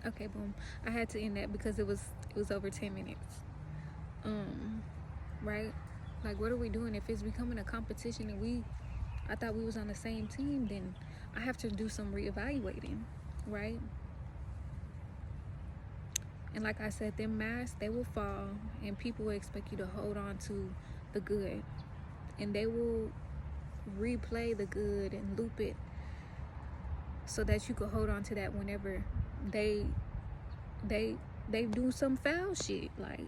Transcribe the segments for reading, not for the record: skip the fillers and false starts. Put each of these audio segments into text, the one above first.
Okay, boom. I had to end that because it was over 10 minutes. Right? Like, what are we doing? If it's becoming a competition and I thought we was on the same team, then I have to do some reevaluating, right? And like I said, them masks, they will fall, and people will expect you to hold on to the good, and they will replay the good and loop it so that you could hold on to that whenever they they they do some foul shit, like,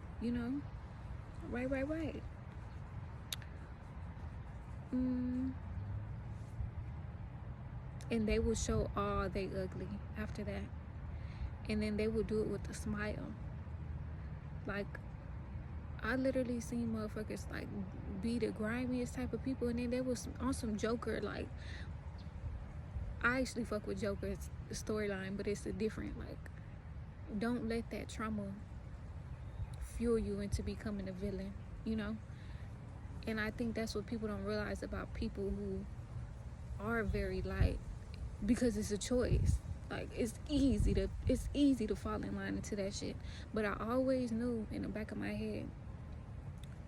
right. And they will show all they ugly after that, and then they will do it with a smile. Like, I literally seen motherfuckers like be the grimiest type of people, and then they was on some Joker. Like, I actually fuck with Joker's storyline, but it's a different, like, don't let that trauma fuel you into becoming a villain, you know? And I think that's what people don't realize about people who are very light, because it's a choice. Like, it's easy to fall in line into that shit. But I always knew in the back of my head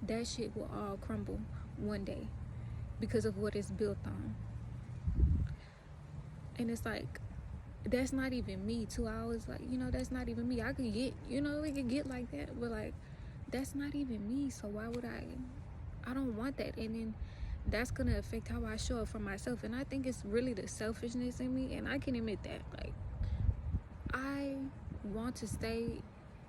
that shit will all crumble one day because of what it's built on. And it's like, that's not even me. 2 hours, like, that's not even me. I could get, it could get like that, but like, that's not even me. So why would I don't want that. And then that's gonna affect how I show up for myself. And I think it's really the selfishness in me, and I can admit that. Like, I want to stay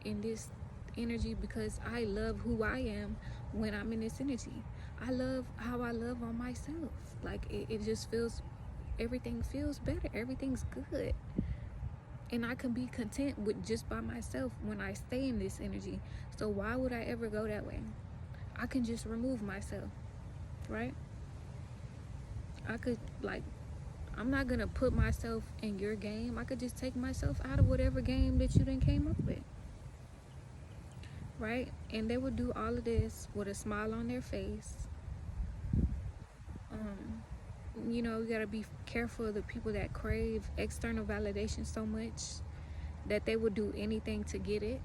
in this energy because I love who I am when I'm in this energy. I love how I love on myself. Like, it just feels, everything feels better, everything's good, and I can be content with just by myself when I stay in this energy. So why would I ever go that way? I can just remove myself, right? I could, like, I'm not gonna put myself in your game. I could just take myself out of whatever game that you done came up with, right? And they would do all of this with a smile on their face. You gotta be careful of the people that crave external validation so much that they would do anything to get it,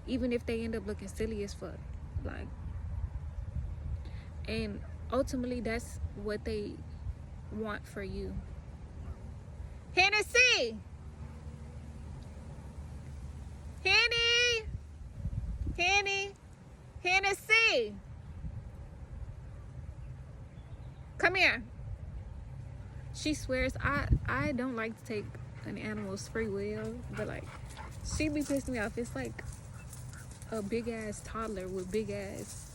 even if they end up looking silly as fuck. Like, and ultimately that's what they want for you. Hennessy! Hennessy! Come here. She swears I don't like to take an animal's free will, but like, she be pissing me off. It's like a big ass toddler with big ass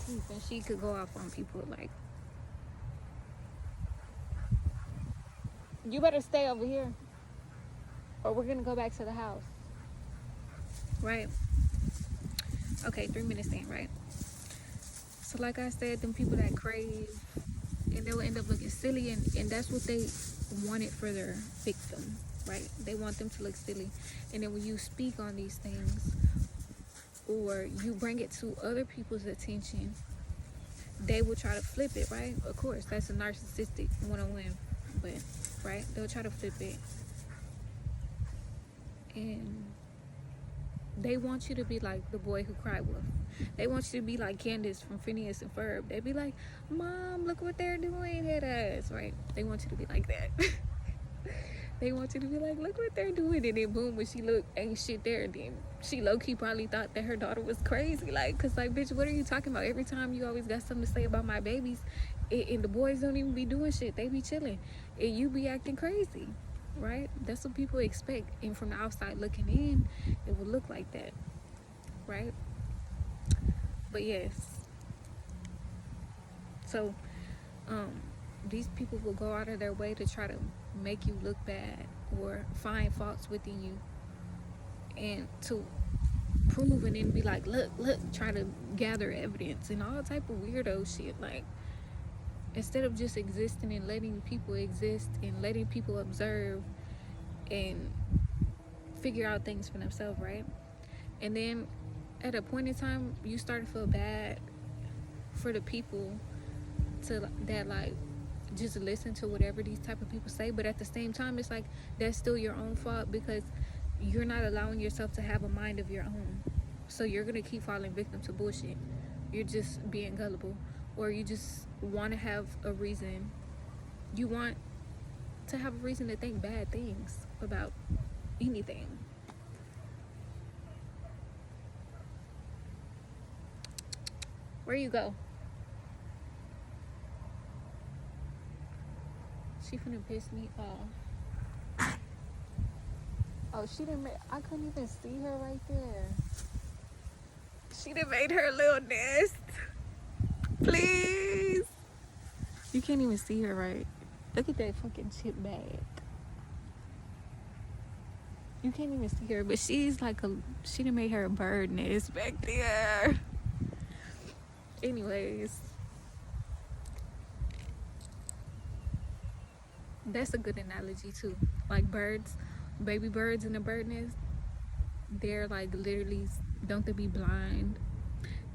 teeth, and she could go off on people. Like, you better stay over here or we're gonna go back to the house, right? Okay, 3 minutes in, right? So like I said, them people that crave, and they will end up looking silly, and that's what they wanted for their victim, right? They want them to look silly. And then when you speak on these things, or you bring it to other people's attention, they will try to flip it, right? Of course, that's a narcissistic one-on-one, but right, they'll try to flip it, and they want you to be like the boy who cried wolf. They want you to be like Candace from Phineas and Ferb. They be like, Mom, look what they're doing at us, right? They want you to be like that. They want you to be like, look what they're doing. And then boom, when she look, ain't shit there. And then she low-key probably thought that her daughter was crazy. Like, cause like, bitch, what are you talking about? Every time you always got something to say about my babies, and the boys don't even be doing shit. They be chilling, and you be acting crazy, right? That's what people expect. And from the outside looking in, it would look like that, right? But yes, so these people will go out of their way to try to make you look bad or find faults within you, and to prove, and then be like, look, try to gather evidence and all type of weirdo shit. Like, instead of just existing and letting people exist and letting people observe and figure out things for themselves, right? And then at a point in time, you start to feel bad for the people that like just listen to whatever these type of people say. But at the same time, it's like that's still your own fault, because you're not allowing yourself to have a mind of your own. So you're gonna keep falling victim to bullshit. You're just being gullible, or you just want to have a reason. You want to have a reason to think bad things about anything. Where you go? She finna piss me off. Oh, she didn't make, I couldn't even see her right there. She done made her little nest. Please. You can't even see her right. Look at that fucking chip bag. You can't even see her, but she's like she done made her a bird nest back there. Anyways, that's a good analogy too. Like birds, baby birds in a bird nest, they're like literally, don't they be blind?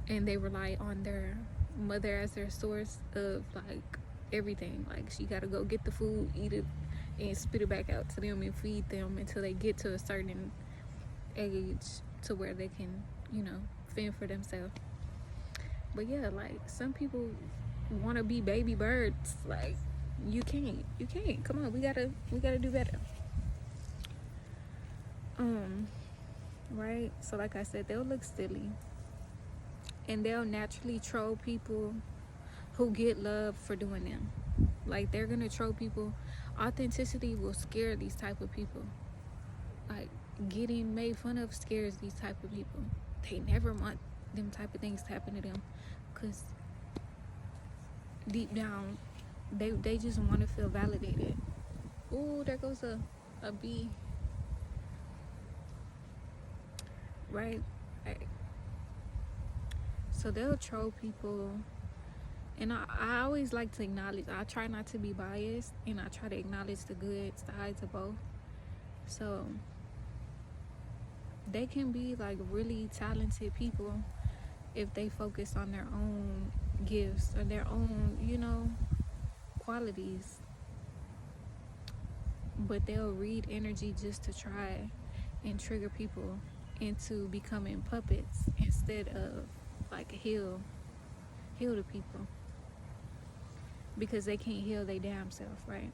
And they rely on their mother as their source of like everything. Like she gotta go get the food, eat it, and spit it back out to them and feed them until they get to a certain age to where they can, you know, fend for themselves. But yeah, like some people want to be baby birds. Like you can't. Come on, we gotta do better. Right? So like I said, they'll look silly, and they'll naturally troll people who get love for doing them. Like they're gonna troll people. Authenticity will scare these type of people. Like getting made fun of scares these type of people. They never want them type of things to happen to them, because deep down they just want to feel validated. Ooh, there goes a bee. Right? So they'll troll people, and I always like to acknowledge, I try not to be biased, and I try to acknowledge the good sides of both. So they can be like really talented people if they focus on their own gifts or their own, you know, qualities. But they'll read energy just to try and trigger people into becoming puppets instead of like heal the people, because they can't heal their damn self, right?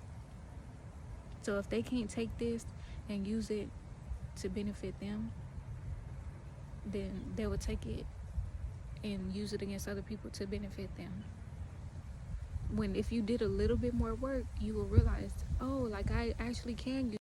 So if they can't take this and use it to benefit them, then they will take it and use it against other people to benefit them. When if you did a little bit more work, you will realize, oh, like I actually can use